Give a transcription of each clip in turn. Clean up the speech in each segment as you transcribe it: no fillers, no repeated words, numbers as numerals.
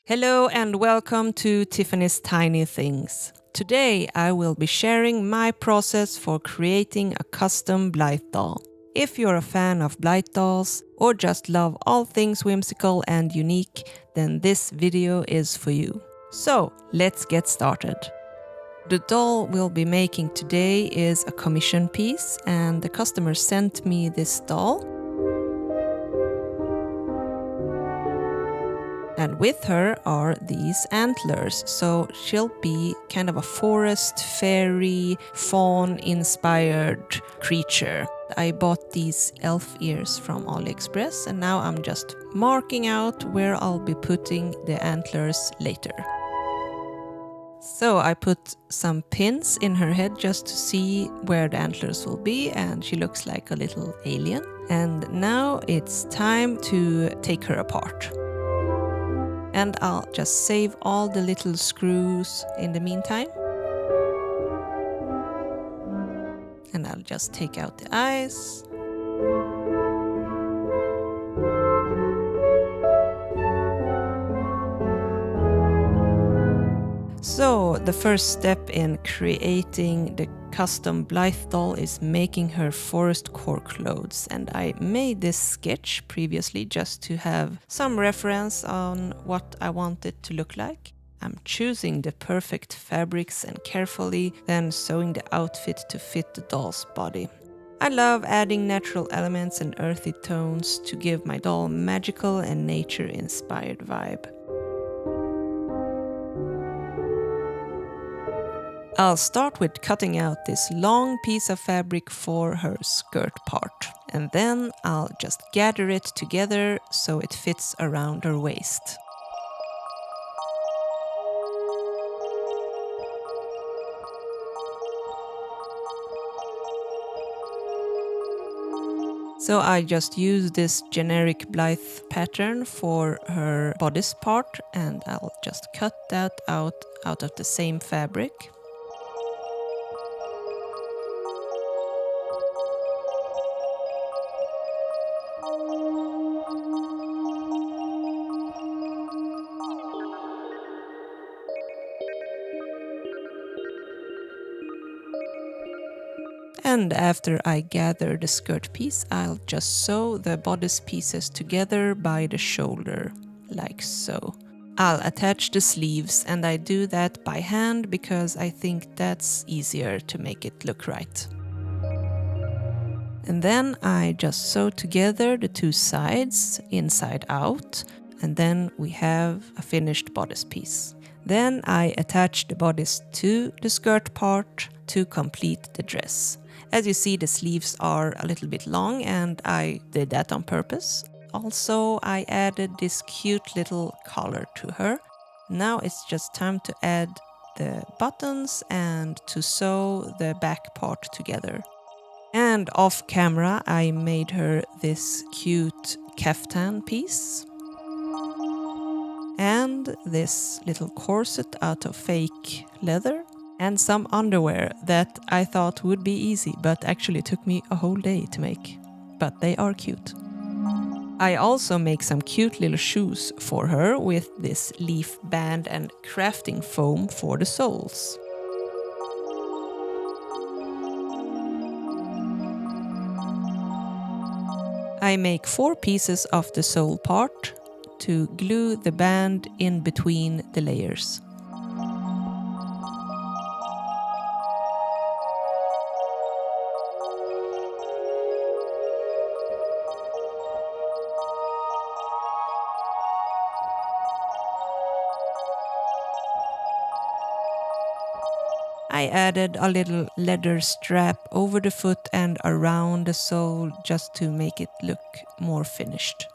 Hello and welcome to Tiffany's Tiny Things. Today I will be sharing my process for creating a custom Blythe doll. If you're a fan of Blythe dolls or just love all things whimsical and unique, then this video is for you. So let's get started. The doll we'll be making today is a commission piece, and the customer sent me this doll. And with her are these antlers, so she'll be kind of a forest, fairy, fawn-inspired creature. I bought these elf ears from AliExpress, and now I'm just marking out where I'll be putting the antlers later. So I put some pins in her head just to see where the antlers will be, and she looks like a little alien. And now it's time to take her apart. And I'll just save all the little screws in the meantime. And I'll just take out the eyes. So the first step in creating the custom Blythe doll is making her forest core clothes, and I made this sketch previously just to have some reference on what I want it to look like. I'm choosing the perfect fabrics and carefully then sewing the outfit to fit the doll's body. I love adding natural elements and earthy tones to give my doll magical and nature-inspired vibe. I'll start with cutting out this long piece of fabric for her skirt part, and then I'll just gather it together so it fits around her waist. So I just use this generic Blythe pattern for her bodice part, and I'll just cut that out of the same fabric. And after I gather the skirt piece, I'll just sew the bodice pieces together by the shoulder, like so. I'll attach the sleeves, and I do that by hand because I think that's easier to make it look right. And then I just sew together the two sides, inside out, and then we have a finished bodice piece. Then I attach the bodice to the skirt part to complete the dress. As you see, the sleeves are a little bit long, and I did that on purpose. Also, I added this cute little collar to her. Now it's just time to add the buttons and to sew the back part together. And off camera, I made her this cute kaftan piece. And this little corset out of fake leather. And some underwear that I thought would be easy, but actually took me a whole day to make. But they are cute. I also make some cute little shoes for her with this leaf band and crafting foam for the soles. I make 4 pieces of the sole part to glue the band in between the layers. I added a little leather strap over the foot and around the sole just to make it look more finished.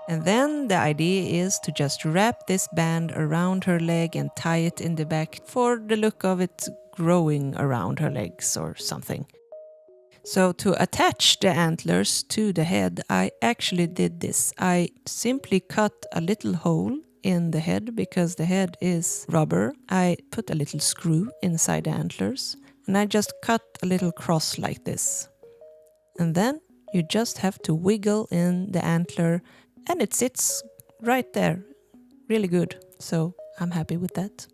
And then the idea is to just wrap this band around her leg and tie it in the back for the look of it growing around her legs or something. So to attach the antlers to the head, I actually did this. I simply cut a little hole in the head because the head is rubber. I put a little screw inside the antlers, and I just cut a little cross like this. And then You just have to wiggle in the antler and it sits right there. Really good. So I'm happy with that.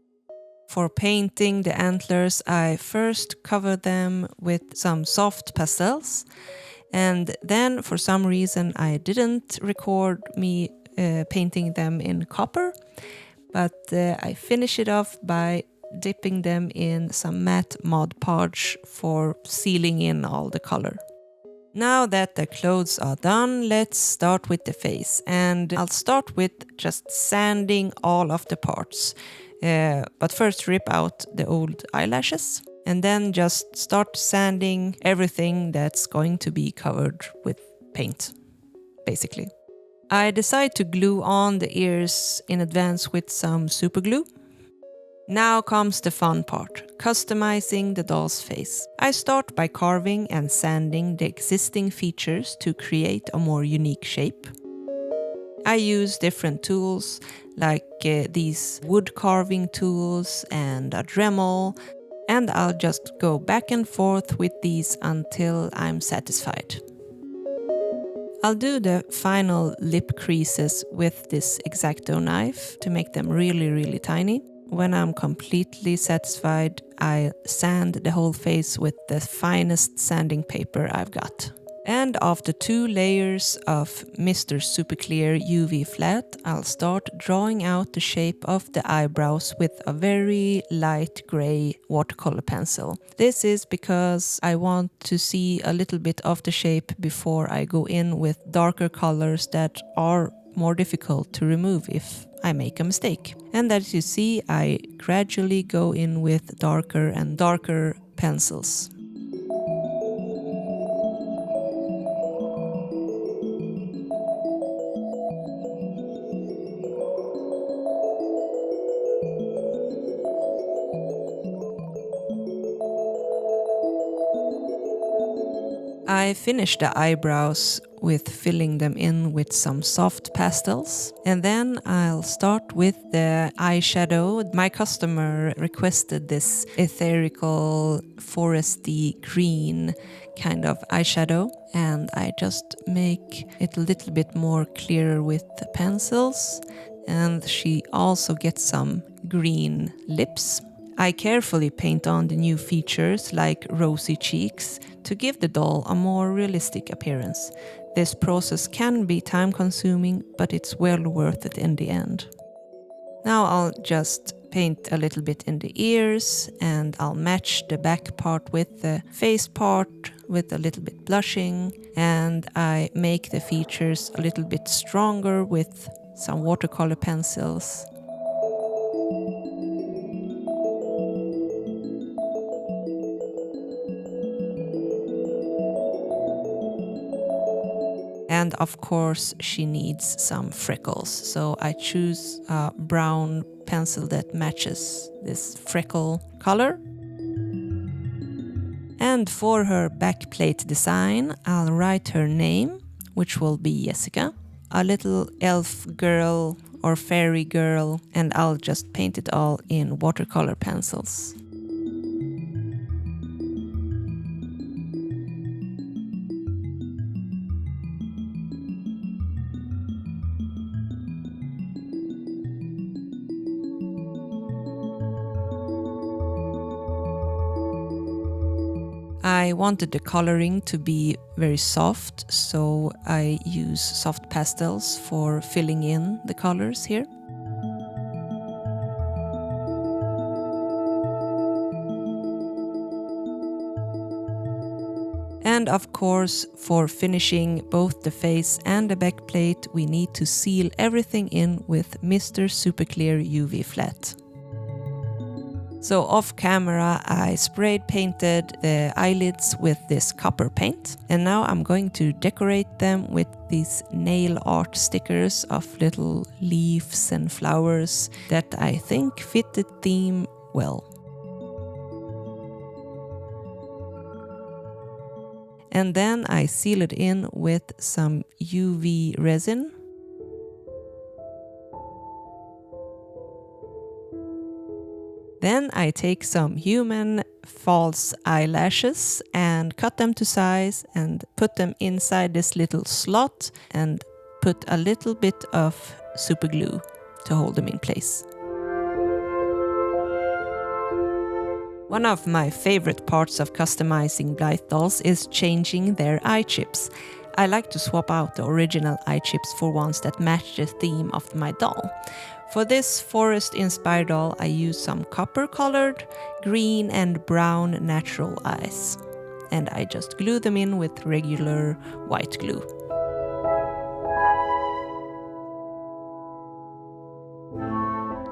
For painting the antlers, I first cover them with some soft pastels. And then for some reason I didn't record me painting them in copper. But I finish it off by dipping them in some matte Mod Podge for sealing in all the color. Now that the clothes are done, let's start with the face. And I'll start with just sanding all of the parts. But first rip out the old eyelashes. And then just start sanding everything that's going to be covered with paint, basically. I decide to glue on the ears in advance with some super glue. Now comes the fun part, customizing the doll's face. I start by carving and sanding the existing features to create a more unique shape. I use different tools like these wood carving tools and a Dremel, and I'll just go back and forth with these until I'm satisfied. I'll do the final lip creases with this X-Acto knife to make them really tiny. When I'm completely satisfied, I sand the whole face with the finest sanding paper I've got. And after 2 layers of Mr. Super Clear UV Flat, I'll start drawing out the shape of the eyebrows with a very light gray watercolor pencil. This is because I want to see a little bit of the shape before I go in with darker colors that are more difficult to remove if I make a mistake. And as you see, I gradually go in with darker and darker pencils. I finish the eyebrows with filling them in with some soft pastels. And then I'll start with the eyeshadow. My customer requested this ethereal foresty green kind of eyeshadow. And I just make it a little bit more clearer with the pencils. And she also gets some green lips. I carefully paint on the new features like rosy cheeks to give the doll a more realistic appearance. This process can be time-consuming, but it's well worth it in the end. Now I'll just paint a little bit in the ears and I'll match the back part with the face part with a little bit blushing, and I make the features a little bit stronger with some watercolor pencils. And of course she needs some freckles, so I choose a brown pencil that matches this freckle color. And for her backplate design, I'll write her name, which will be Jessica, a little elf girl or fairy girl, and I'll just paint it all in watercolor pencils. I wanted the coloring to be very soft, so I use soft pastels for filling in the colors here. And of course, for finishing both the face and the back plate, we need to seal everything in with Mr. Super Clear UV Flat. So off camera, I sprayed painted the eyelids with this copper paint. And now I'm going to decorate them with these nail art stickers of little leaves and flowers that I think fit the theme well. And then I seal it in with some UV resin. Then I take some human false eyelashes and cut them to size and put them inside this little slot and put a little bit of super glue to hold them in place. One of my favorite parts of customizing Blythe dolls is changing their eye chips. I like to swap out the original eye chips for ones that match the theme of my doll. For this forest-inspired doll, I use some copper-colored, green and brown natural eyes. And I just glue them in with regular white glue.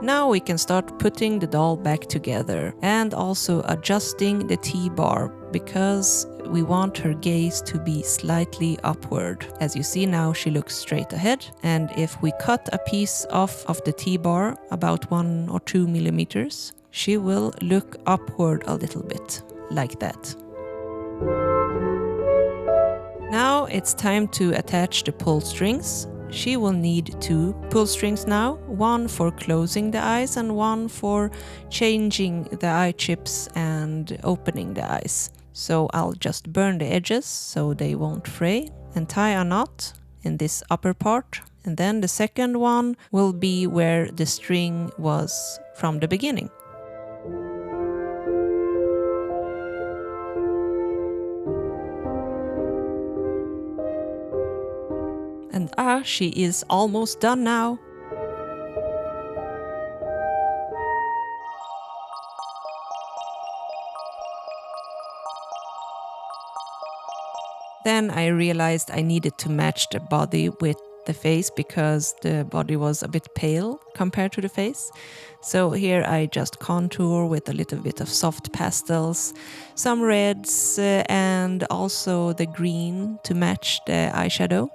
Now we can start putting the doll back together and also adjusting the T-bar because we want her gaze to be slightly upward. As you see now, she looks straight ahead, and if we cut a piece off of the T-bar about 1 or 2 millimeters, she will look upward a little bit, like that. Now it's time to attach the pull strings. She will need 2 pull strings now, one for closing the eyes and one for changing the eye chips and opening the eyes. So I'll just burn the edges so they won't fray and tie a knot in this upper part. And then the second one will be where the string was from the beginning. And she is almost done now. Then I realized I needed to match the body with the face because the body was a bit pale compared to the face. So here I just contour with a little bit of soft pastels, some reds and also the green to match the eyeshadow.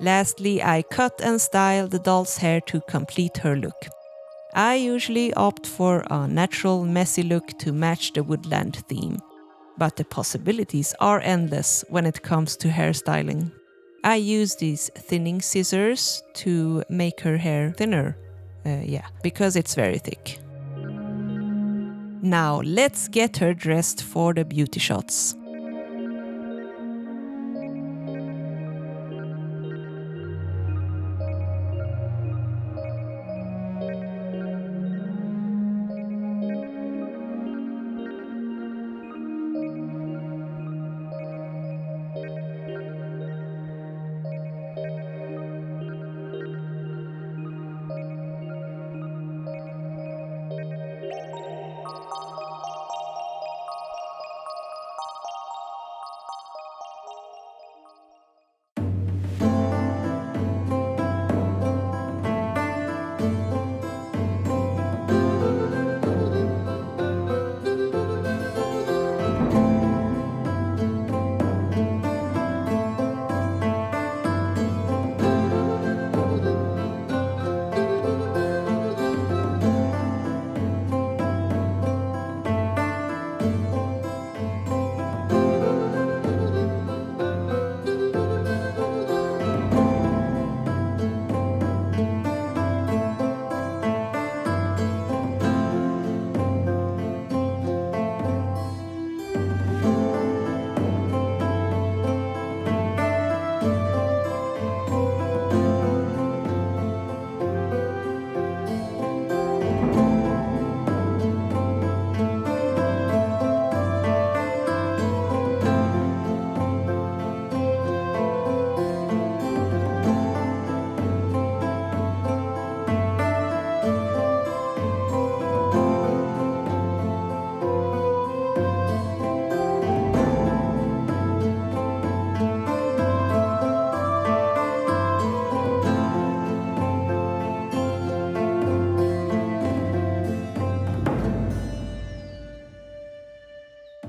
Lastly, I cut and style the doll's hair to complete her look. I usually opt for a natural, messy look to match the woodland theme. But the possibilities are endless when it comes to hairstyling. I use these thinning scissors to make her hair thinner. Because it's very thick. Now let's get her dressed for the beauty shots.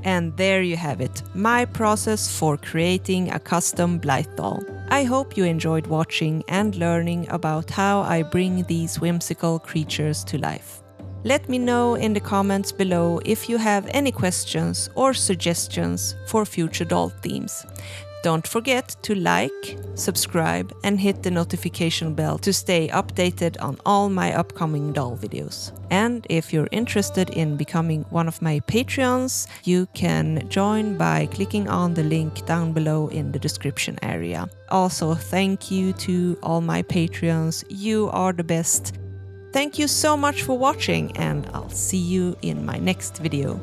And there you have it, my process for creating a custom Blythe doll. I hope you enjoyed watching and learning about how I bring these whimsical creatures to life. Let me know in the comments below if you have any questions or suggestions for future doll themes. Don't forget to like, subscribe and hit the notification bell to stay updated on all my upcoming doll videos. And if you're interested in becoming one of my Patreons, you can join by clicking on the link down below in the description area. Also, thank you to all my Patreons. You are the best. Thank you so much for watching, and I'll see you in my next video.